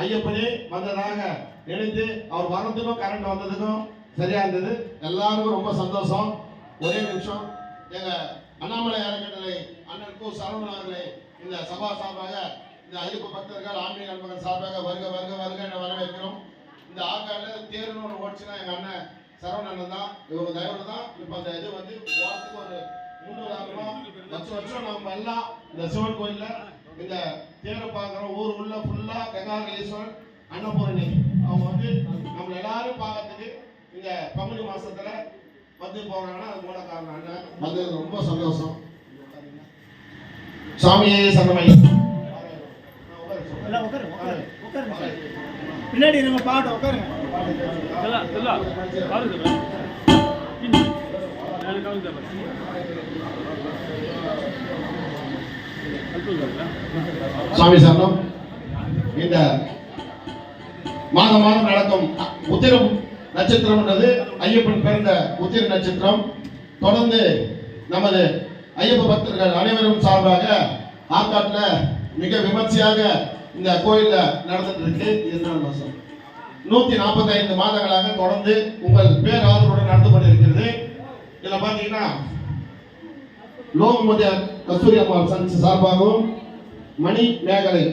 ஐயப்பனே வந்ததாக நினைத்து அவர் வரதுக்கும் கரண்ட் வந்ததுக்கும் சரியா இருந்தது. எல்லாருக்கும் ரொம்ப சந்தோஷம். ஒரே நிமிஷம் எங்க அண்ணாமலை அறக்கட்டளை அண்ணன் கு சரவணன் அவர்களை இந்த சபா சார்பாக இந்த ஐயப்ப பக்தர்கள் ஆன்மீக நண்பர்கள் சார்பாக வருக வருக வருக என வரவேற்கிறோம். இந்த ஆற்காடுல தேர்னு ஒன்று ஓடிச்சுன்னா எங்க அண்ணன் சரவணன் தான், இவங்க தயவுல தான் இப்ப அந்த இது வந்து வாரத்துக்கு ஒரு 300 வருஷம் நம்ம எல்லாம் இந்த சிவன் கோயில்ல இந்த தேரை பார்க்குறோம். ஊர் உள்ள ஃபுல்லா கங்காதரேஸ்வரன் அன்னபூரணி அவங்க வந்து நம்ம எல்லாரும் பார்க்கறதுக்கு இந்த பங்குனி மாசத்துல வந்து போறாங்கன்னா அது மூல காரணம் அண்ணன் அது ரொம்ப சந்தோஷம். சாமியே சரணமையா. பின்னாடி நம்ம பாட்டு உட்காருங்க. சுவாமி சரணம். இந்த மாதம் மாதம் நடக்கும் உத்திரம் நட்சத்திரம் என்றது ஐயப்பன் பிறந்த உத்திர நட்சத்திரம். தொடர்ந்து நமது ஐயப்ப பக்தர்கள் அனைவரும் சார்பாக ஆற்காட்டில் மிக விமர்சையாக இந்த கோயில்ல நடந்துட்டு இருக்கு. 145 மாதங்களாக தொடர்ந்து உங்கள் பேராதரவுடன் நடந்து கொண்டிருக்கிறது. இதுல பாத்தீங்கன்னா லோகமுதியார் கஸ்தூரி அம்மாள் சன்ஸ் சார்பாகவும் மணி மேகலை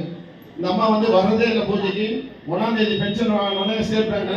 இந்த அம்மா வந்து வர்றதே இல்லை பூஜைக்கு. 1ஆம் தேதி பென்ஷன் வாங்கினோடனே ஸ்டேட் பேங்க்